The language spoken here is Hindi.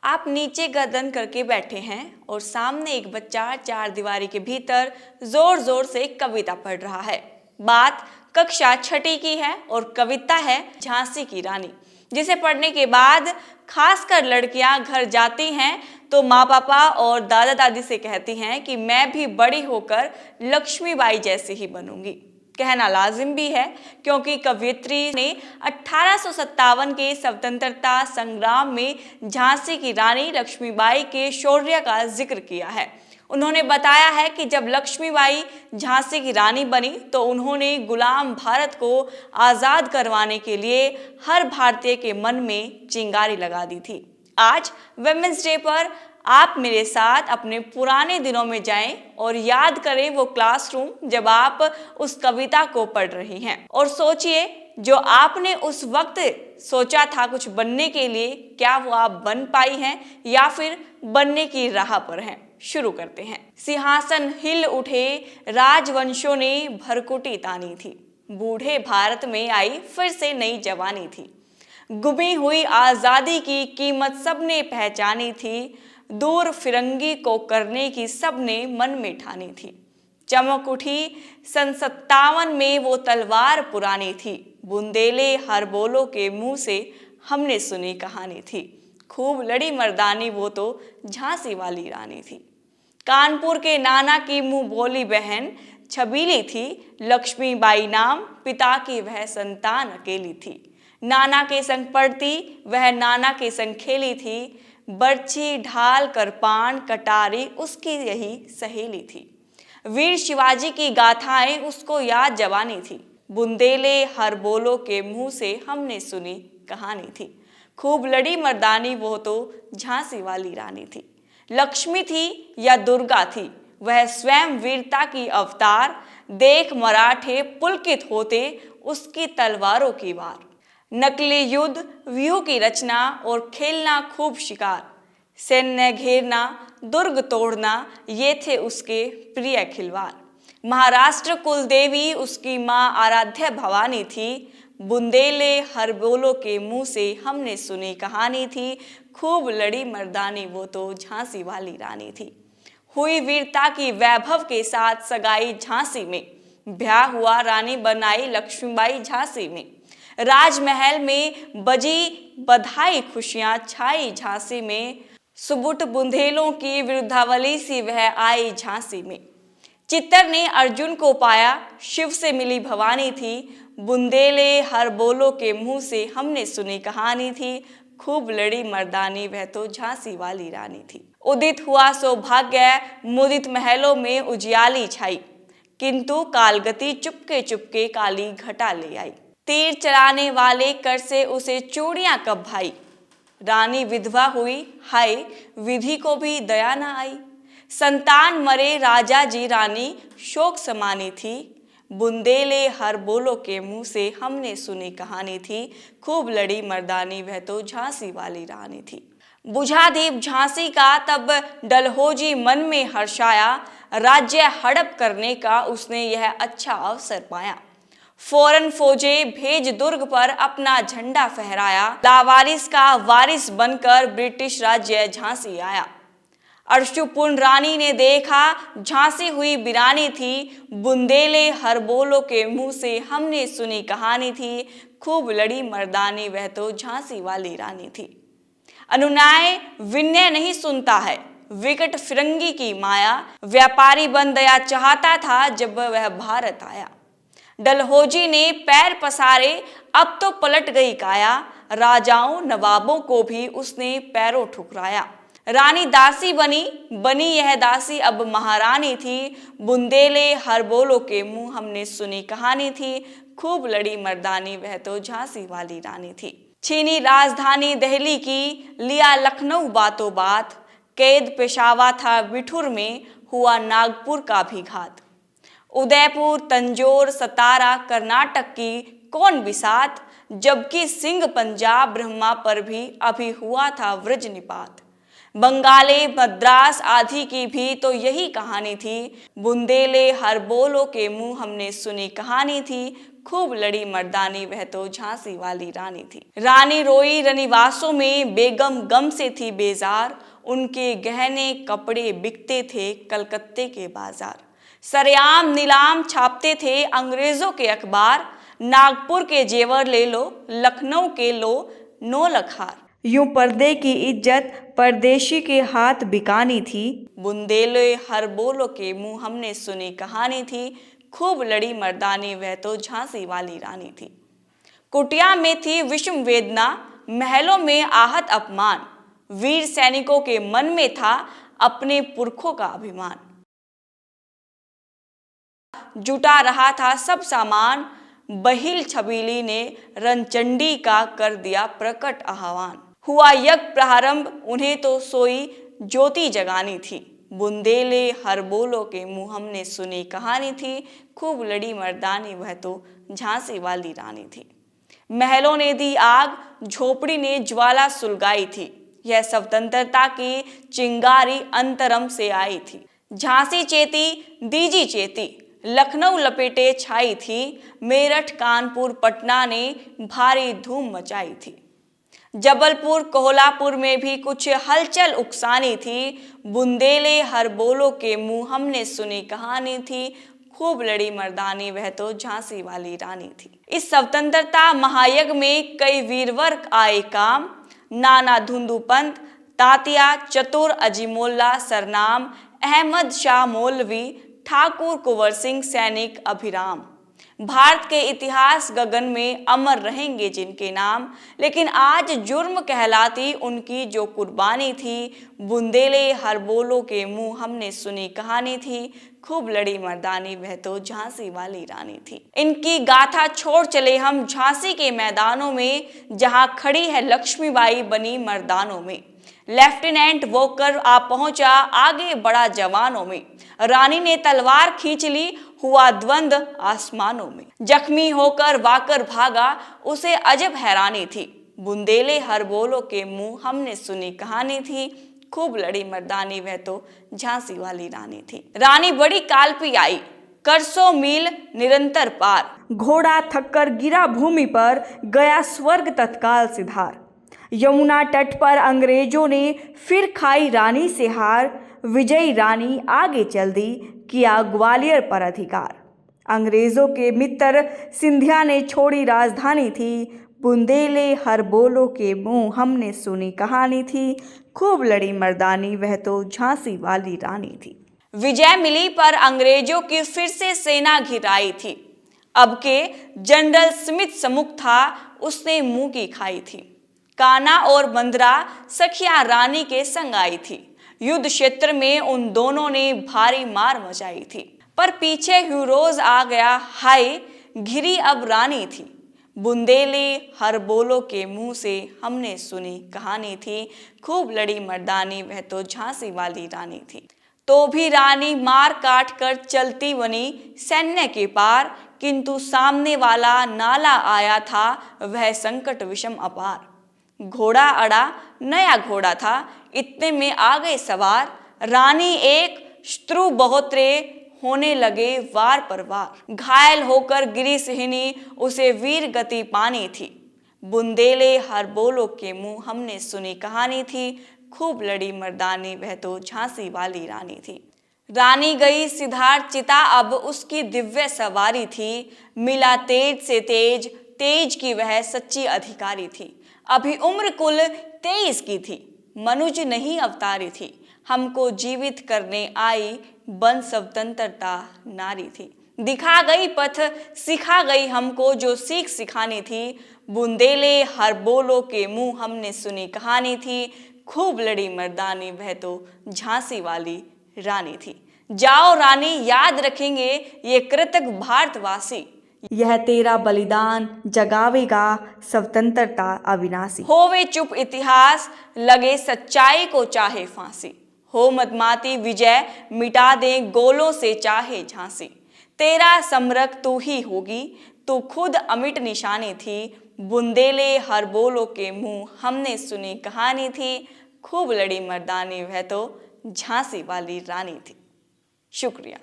आप नीचे गर्दन करके बैठे हैं और सामने एक बच्चा चार दीवारी के भीतर जोर जोर से कविता पढ़ रहा है। बात कक्षा छठी की है और कविता है झांसी की रानी, जिसे पढ़ने के बाद खासकर लड़कियां घर जाती हैं तो माँ पापा और दादा दादी से कहती हैं कि मैं भी बड़ी होकर लक्ष्मीबाई जैसी ही बनूंगी। कहना लाजिम भी है क्योंकि कवयित्री ने 1857 के स्वतंत्रता संग्राम में झांसी की रानी लक्ष्मीबाई के शौर्य का जिक्र किया है। उन्होंने बताया है कि जब लक्ष्मीबाई झांसी की रानी बनी तो उन्होंने गुलाम भारत को आज़ाद करवाने के लिए हर भारतीय के मन में चिंगारी लगा दी थी। आज वुमेन्स डे पर आप मेरे साथ अपने पुराने दिनों में जाएं और याद करें वो क्लासरूम जब आप उस कविता को पढ़ रही हैं, और सोचिए जो आपने उस वक्त सोचा था कुछ बनने के लिए, क्या वो आप बन पाई हैं या फिर बनने की राह पर हैं। शुरू करते हैं। सिंहासन हिल उठे, राजवंशों ने भरकुटी तानी थी, बूढ़े भारत में आई फिर से नई जवानी थी। गुमी हुई आजादी की कीमत सबने पहचानी थी, दूर फिरंगी को करने की सबने मन में ठानी थी। चमक उठी सन 57 में वो तलवार पुरानी थी, बुंदेले हर बोलो के मुंह से हमने सुनी कहानी थी। खूब लड़ी मर्दानी वो तो झांसी वाली रानी थी। कानपुर के नाना की मुंह बोली बहन छबीली थी, लक्ष्मीबाई नाम पिता की वह संतान अकेली थी। नाना के संग पढ़ती वह नाना के संग खेली थी, बर्छी ढाल कृपाण कटारी उसकी यही सहेली थी। वीर शिवाजी की गाथाएं उसको याद जवानी थी, बुंदेले हर बोलो के मुंह से हमने सुनी कहानी थी। खूब लड़ी मर्दानी वो तो झांसी वाली रानी थी। लक्ष्मी थी या दुर्गा थी, वह स्वयं वीरता की अवतार, देख मराठे पुलकित होते उसकी तलवारों की वार। नकली युद्ध व्यूह की रचना और खेलना खूब शिकार, सैन्य घेरना दुर्ग तोड़ना ये थे उसके प्रिय खिलवाड़। महाराष्ट्र कुल देवी उसकी माँ आराध्य भवानी थी, बुंदेले हर बोलो के मुंह से हमने सुनी कहानी थी। खूब लड़ी मर्दानी वो तो झांसी वाली रानी थी। हुई वीरता की वैभव के साथ सगाई झांसी में, ब्याह हुआ रानी बनाई लक्ष्मीबाई झांसी में। राजमहल में बजी बधाई खुशियां छाई झांसी में, सुबुट बुंदेलों की विरुद्धावली सी वह आई झांसी में। चित्तर ने अर्जुन को पाया, शिव से मिली भवानी थी, बुंदेले हर बोलो के मुंह से हमने सुनी कहानी थी। खूब लड़ी मर्दानी वह तो झांसी वाली रानी थी। उदित हुआ सौभाग्य मुदित महलों में उजियाली छाई, किंतु कालगति चुपके चुपके काली घटा ले आई। तीर चलाने वाले कर से उसे चूड़ियां कब भाई, रानी विधवा हुई हाय विधि को भी दया न आई। संतान मरे राजा जी रानी शोक समानी थी, बुंदेले हर बोलो के मुंह से हमने सुनी कहानी थी। खूब लड़ी मर्दानी वह तो झांसी वाली रानी थी। बुझा दीप झांसी का तब डलहौजी मन में हर्षाया, राज्य हड़प करने का उसने यह अच्छा अवसर पाया। फौरन फौजे भेज दुर्ग पर अपना झंडा फहराया, लावारिस का वारिस बनकर ब्रिटिश राज्य झांसी आया। अर्शुपूर्ण रानी ने देखा झांसी हुई बिरानी थी, बुंदेले हर बोलो के मुंह से हमने सुनी कहानी थी। खूब लड़ी मर्दानी वह तो झांसी वाली रानी थी। अनुनय विनय नहीं सुनता है, विकट फिरंगी की माया, व्यापारी बन दया चाहता था जब वह भारत आया। डलहौजी ने पैर पसारे अब तो पलट गई काया, राजाओं नवाबों को भी उसने पैरों ठुकराया। रानी दासी बनी यह दासी अब महारानी थी, बुंदेले हर बोलो के मुंह हमने सुनी कहानी थी। खूब लड़ी मर्दानी वह तो झांसी वाली रानी थी। छीनी राजधानी दिल्ली की, लिया लखनऊ बातों बात, कैद पेशावा था बिठुर में, हुआ नागपुर का भी घात। उदयपुर तंजौर सतारा कर्नाटक की कौन बिसात, जबकि सिंह पंजाब ब्रह्मा पर भी अभी हुआ था व्रज निपात। बंगाले मद्रास आदि की भी तो यही कहानी थी। बुंदेले हर बोलो के मुंह हमने सुनी कहानी थी, खूब लड़ी मर्दानी वह तो झांसी वाली रानी थी। रानी रोई रनिवासों में, बेगम गम से थी बेजार, उनके गहने कपड़े बिकते थे कलकत्ते के बाजार। सरेआम नीलाम छापते थे अंग्रेजों के अखबार, नागपुर के जेवर ले लो, लखनऊ के लो 9 लखार। यूं पर्दे की इज्जत परदेशी के हाथ बिकानी थी, बुंदेले हर बोलो के मुंह हमने सुनी कहानी थी, खूब लड़ी मर्दानी वह तो झांसी वाली रानी थी। कुटिया में थी विषम वेदना, महलों में आहत अपमान, वीर सैनिकों के मन में था अपने पुरखों का अभिमान। जुटा रहा था सब सामान, बहिल छबीली ने रणचंडी का कर दिया प्रकट आह्वान। हुआ यज्ञ प्रारंभ, उन्हें तो सोई ज्योति जगानी थी, बुंदेले हर बोलो के मुंह हमने सुनी कहानी थी, खूब लड़ी मर्दानी वह तो झांसी वाली रानी थी। महलों ने दी आग, झोपड़ी ने ज्वाला सुलगाई थी, यह स्वतंत्रता की चिंगारी अंतरम से आई थी। झांसी चेती दीजी चेती, लखनऊ लपेटे छाई थी, मेरठ कानपुर पटना ने भारी धूम मचाई थी। जबलपुर कोल्हापुर में भी कुछ हलचल उकसानी थी, बुंदेले हर बोलो के मुंह हमने सुनी कहानी थी, खूब लड़ी मर्दानी वह तो झांसी वाली रानी थी। इस स्वतंत्रता महायज्ञ में कई वीरवर आए काम, नाना धुंधु पंत, तात्या चतुर अजीमोल्ला सरनाम, अहमद शाह मौलवी, ठाकुर कुंवर सिंह सैनिक अभिराम। भारत के इतिहास गगन में अमर रहेंगे जिनके नाम, लेकिन आज जुर्म कहलाती उनकी जो कुर्बानी थी, बुंदेले हर बोलो के मुंह हमने सुनी कहानी थी, खूब लड़ी मर्दानी वह तो झांसी वाली रानी थी। इनकी गाथा छोड़ चले हम झांसी के मैदानों में, जहां खड़ी है लक्ष्मीबाई बनी मर्दानों में। लेफ्टिनेंट वोकर आ पहुंचा आगे बढ़ा जवानों में, रानी ने तलवार खींच ली, हुआ द्वंद आसमानों में। जख्मी होकर वाकर भागा, उसे अजब हैरानी थी, बुंदेले हर बोलो के मुंह हमने सुनी कहानी थी, खूब लड़ी मर्दानी वह तो झांसी वाली रानी थी। रानी बड़ी कालपी आई, कर 100 मील निरंतर पार, घोड़ा थककर गिरा भूमि पर, गया स्वर्ग तत्काल सिधार। यमुना तट पर अंग्रेजों ने फिर खाई रानी से हार, विजयी रानी आगे चल दी, किया ग्वालियर पर अधिकार। अंग्रेजों के मित्र सिंधिया ने छोड़ी राजधानी थी, बुंदेले हर बोलो के मुंह हमने सुनी कहानी थी, खूब लड़ी मर्दानी वह तो झांसी वाली रानी थी। विजय मिली पर अंग्रेजों की फिर से सेना घिराई थी, अब के जनरल स्मिथ सम्मुख था, उसने मुंह की खाई थी। कान्हा और बंदरा सखिया रानी के संग आई थी, युद्ध क्षेत्र में उन दोनों ने भारी मार मचाई थी। पर पीछे ह्यूरोज आ गया, हाय घिरी अब रानी थी, बुंदेले हर बोलो के मुंह से हमने सुनी कहानी थी, खूब लड़ी मर्दानी वह तो झांसी वाली रानी थी। तो भी रानी मार काट कर चलती बनी सैन्य के पार, किंतु सामने वाला नाला आया था, वह संकट विषम अपार। घोड़ा अड़ा नया घोड़ा था, इतने में आ गए सवार, रानी एक शत्रु बहुतरे होने लगे वार पर वार। घायल होकर गिरी सिहनी, उसे वीर गति पानी थी, बुंदेले हर बोलो के मुंह हमने सुनी कहानी थी, खूब लड़ी मर्दानी वह तो झांसी वाली रानी थी। रानी गई सिधार चिता, अब उसकी दिव्य सवारी थी, मिला तेज से तेज, तेज की वह सच्ची अधिकारी थी। अभी उम्र कुल 23 की थी, मनुज नहीं अवतारी थी, हमको जीवित करने आई बन स्वतंत्रता नारी थी। दिखा गई पथ सिखा गई हमको जो सीख सिखानी थी, बुंदेले हर बोलो के मुंह हमने सुनी कहानी थी, खूब लड़ी मर्दानी वह तो झांसी वाली रानी थी। जाओ रानी याद रखेंगे ये कृतज्ञ भारतवासी, यह तेरा बलिदान जगावेगा स्वतंत्रता अविनाशी। होवे चुप इतिहास लगे सच्चाई को चाहे फांसी, हो मदमाती विजय मिटा दे गोलों से चाहे झांसी। तेरा समरक तू ही होगी, तू खुद अमिट निशानी थी, बुंदेले हर बोलो के मुंह हमने सुनी कहानी थी, खूब लड़ी मर्दानी, वह तो झांसी वाली रानी थी। शुक्रिया।